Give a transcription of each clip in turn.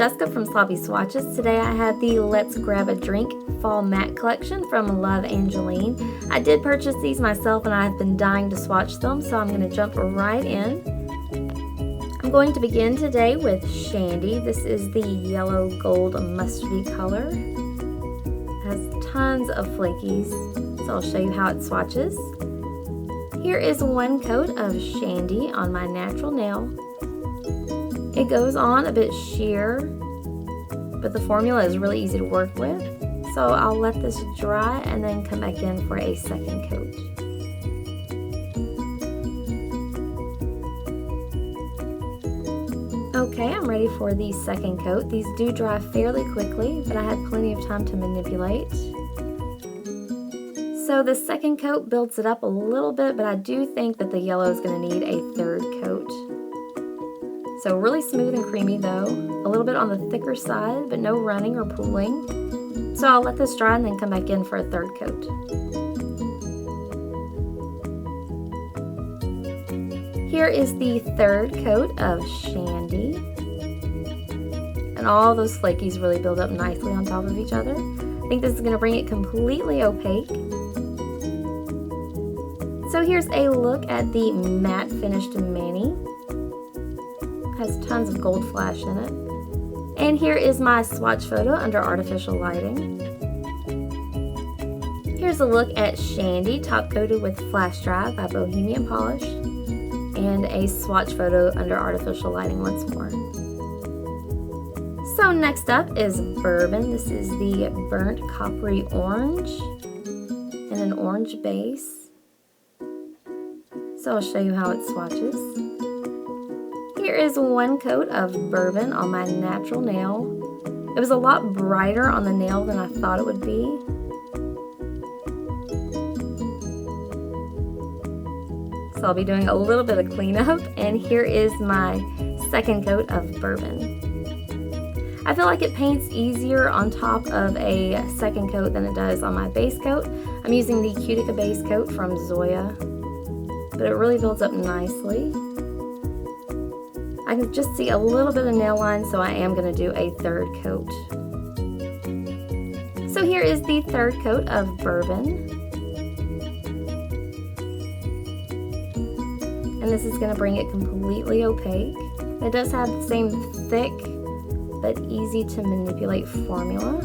Jessica from Sloppy Swatches. Today I had the Let's Grab a Drink Fall Matte Collection from Love Angeline. I did purchase these myself and I've been dying to swatch them, so I'm going to jump right in. I'm going to begin today with Shandi. This is the yellow gold mustardy color. It has tons of flakies, so I'll show you how it swatches. Here is one coat of Shandi on my natural nail. It goes on a bit sheer, but the formula is really easy to work with. So I'll let this dry and then come back in for a second coat. Okay, I'm ready for the second coat. These do dry fairly quickly, but I had plenty of time to manipulate. So the second coat builds it up a little bit, but I do think that the yellow is going to need a third coat. So really smooth and creamy though, a little bit on the thicker side, but no running or pooling. So I'll let this dry and then come back in for a third coat. Here is the third coat of Shandi. And all those flakies really build up nicely on top of each other. I think this is going to bring it completely opaque. So here's a look at the matte finished mani. Has tons of gold flash in it. And here is my swatch photo under artificial lighting. Here's a look at Shandi, top coated with Flash Dry by Bohemian Polish, and a swatch photo under artificial lighting once more. So next up is Bourbon. This is the burnt coppery orange and an orange base. So I'll show you how it swatches. Here is one coat of Bourbon on my natural nail. It was a lot brighter on the nail than I thought it would be. So I'll be doing a little bit of cleanup, and here is my second coat of Bourbon. I feel like it paints easier on top of a second coat than it does on my base coat. I'm using the Cutica base coat from Zoya, but it really builds up nicely. I can just see a little bit of nail line, so I am going to do a third coat. So here is the third coat of Bourbon. And this is going to bring it completely opaque. It does have the same thick but easy to manipulate formula.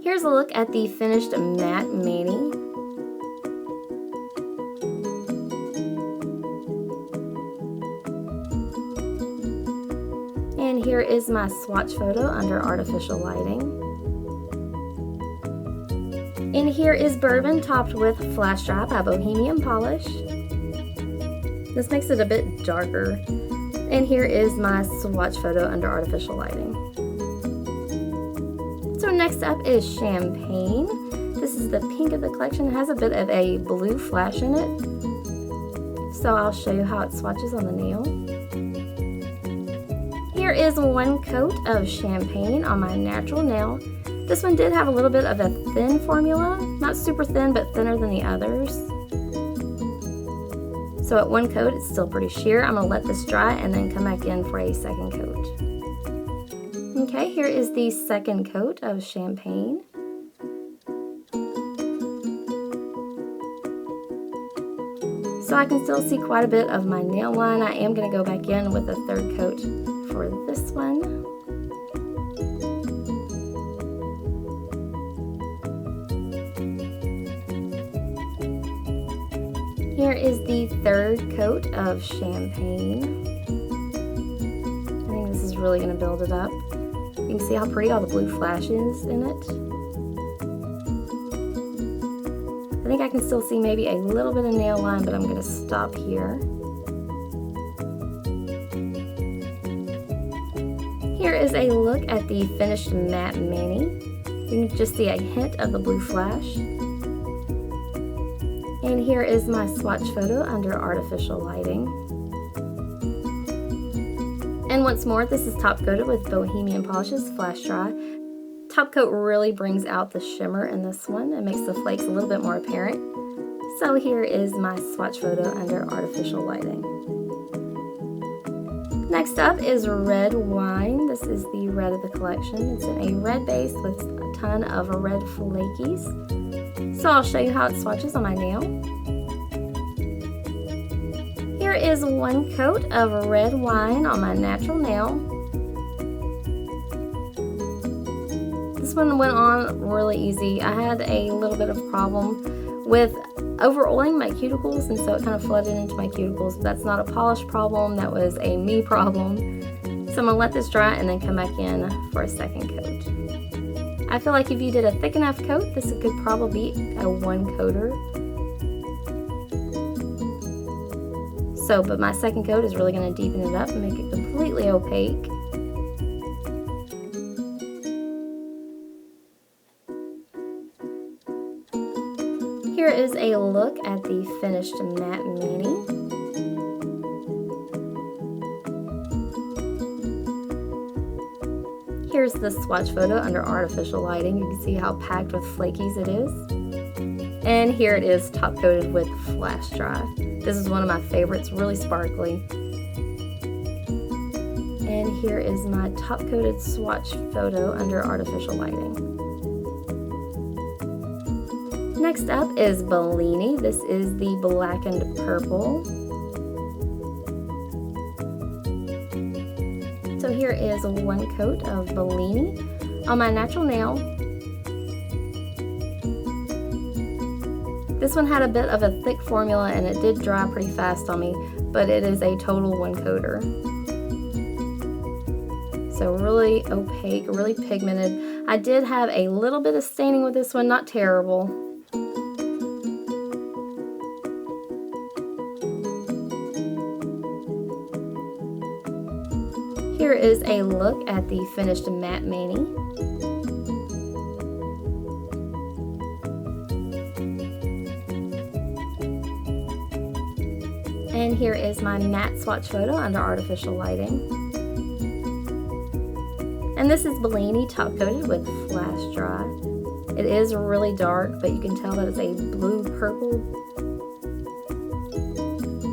Here's a look at the finished matte mani. And here is my swatch photo under artificial lighting. And here is Bourbon topped with Flash Dry by Bohemian Polish. This makes it a bit darker. And here is my swatch photo under artificial lighting. So next up is Champagne. This is the pink of the collection. It has a bit of a blue flash in it. So I'll show you how it swatches on the nail. Here is one coat of Champagne on my natural nail. This one did have a little bit of a thin formula, not super thin, but thinner than the others. So at one coat, it's still pretty sheer. I'm gonna let this dry and then come back in for a second coat. Okay, here is the second coat of Champagne. So I can still see quite a bit of my nail line. I am gonna go back in with a third coat for this one. Here is the third coat of Champagne. I think this is really going to build it up. You can see how pretty all the blue flash is in it. I think I can still see maybe a little bit of nail line, but I'm going to stop here. Here is a look at the finished matte mani. You can just see a hint of the blue flash. And here is my swatch photo under artificial lighting. And once more, this is top coated with Bohemian Polish's Flash Dry. Top coat really brings out the shimmer in this one. It makes the flakes a little bit more apparent. So here is my swatch photo under artificial lighting. Next up is red wine. This is the red of the collection. It's in a red base with a ton of red flakies. So I'll show you how it swatches on my nail. Here is one coat of red wine on my natural nail. This one went on really easy. I had a little bit of problem with over-oiling my cuticles, and so it kind of flooded into my cuticles. But that's not a polish problem, that was a me problem. So I'm gonna let this dry and then come back in for a second coat. I feel like if you did a thick enough coat, this could probably be a one coater. So, but my second coat is really gonna deepen it up and make it completely opaque. Here is a look at the finished matte mani. Here's the swatch photo under artificial lighting. You can see how packed with flakies it is. And here it is top coated with flash dry. This is one of my favorites, really sparkly. And here is my top coated swatch photo under artificial lighting. Next up is Bellini. This is the blackened purple. So here is one coat of Bellini on my natural nail. This one had a bit of a thick formula and it did dry pretty fast on me, but it is a total one coater. So really opaque, really pigmented. I did have a little bit of staining with this one, not terrible. Here is a look at the finished matte mani. And here is my matte swatch photo under artificial lighting. And this is Bellini top coated with flash dry. It is really dark, but you can tell that it's a blue purple.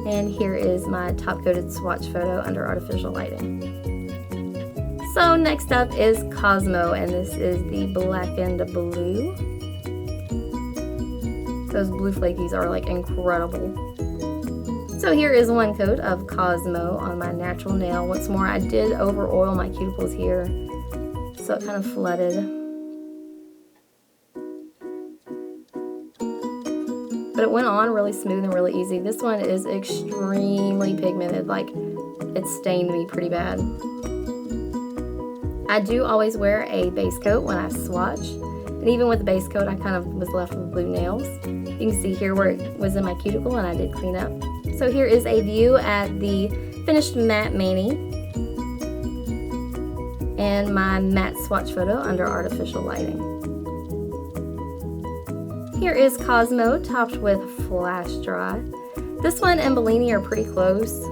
And here is my top coated swatch photo under artificial lighting. So next up is Cosmo, and this is the blackened blue. Those blue flakies are like incredible. So here is one coat of Cosmo on my natural nail. Once more, I did over oil my cuticles here, so it kind of flooded. But it went on really smooth and really easy. This one is extremely pigmented, like it stained me pretty bad. I do always wear a base coat when I swatch, and even with the base coat I kind of was left with blue nails. You can see here where it was in my cuticle and I did clean up. So here is a view at the finished matte mani and my matte swatch photo under artificial lighting. Here is Cosmo topped with flash dry. This one and Bellini are pretty close.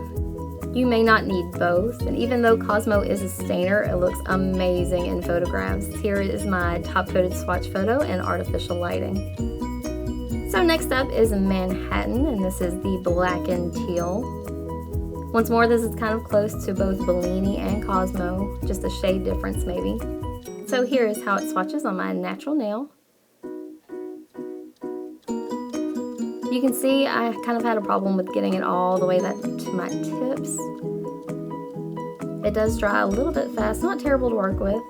You may not need both, and even though Cosmo is a stainer, it looks amazing in photographs. Here is my top coated swatch photo and artificial lighting. So next up is Manhattan, and this is the blackened teal. Once more, this is kind of close to both Bellini and Cosmo, just a shade difference maybe. So here is how it swatches on my natural nail. You can see I kind of had a problem with getting it all the way to my tips. It does dry a little bit fast, not terrible to work with.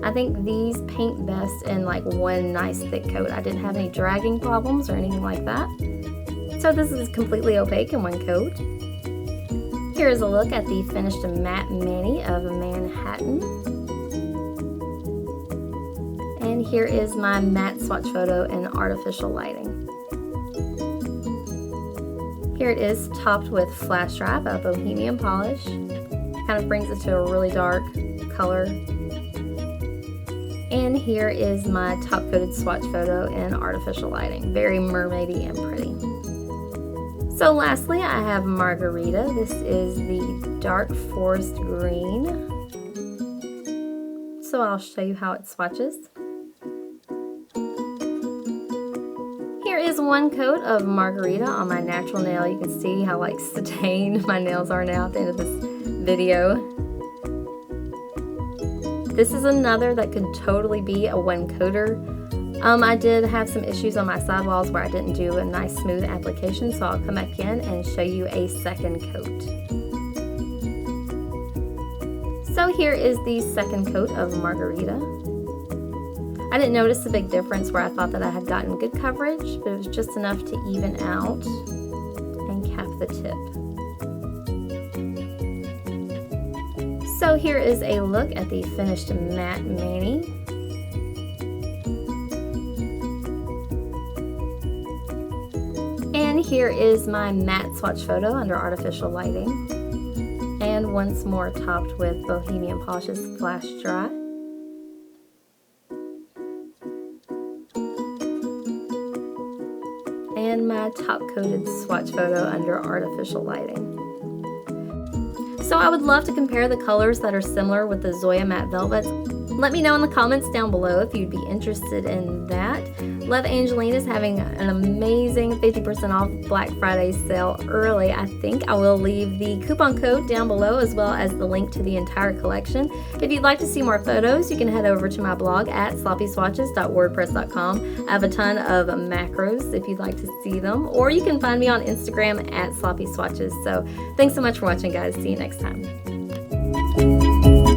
I think these paint best in like one nice thick coat. I didn't have any dragging problems or anything like that. So this is completely opaque in one coat. Here's a look at the finished matte mani of Manhattan. And here is my matte swatch photo in artificial lighting. Here it is topped with flash dry by Bohemian Polish. Kind of brings it to a really dark color. And here is my top coated swatch photo in artificial lighting. Very mermaidy and pretty. So lastly, I have Margarita. This is the dark forest green. So I'll show you how it swatches. one coat of Margarita on my natural nail. You can see how like stained my nails are now at the end of this video. This is another that could totally be a one coater. I did have some issues on my sidewalls where I didn't do a nice smooth application, so I'll come back in and show you a second coat. So here is the second coat of Margarita. I didn't notice a big difference where I thought that I had gotten good coverage, but it was just enough to even out and cap the tip. So here is a look at the finished matte mani. And here is my matte swatch photo under artificial lighting. And once more topped with Bohemian Polishes Flash Dry. And my top coated swatch photo under artificial lighting. So I would love to compare the colors that are similar with the Zoya Matte Velvets. Let me know in the comments down below if you'd be interested in that. Love Angeline is having an amazing 50% off Black Friday sale early. I think I will leave the coupon code down below as well as the link to the entire collection. If you'd like to see more photos, you can head over to my blog at sloppyswatches.wordpress.com. I have a ton of macros if you'd like to see them, or you can find me on Instagram at sloppyswatches. So thanks so much for watching, guys. See you next time.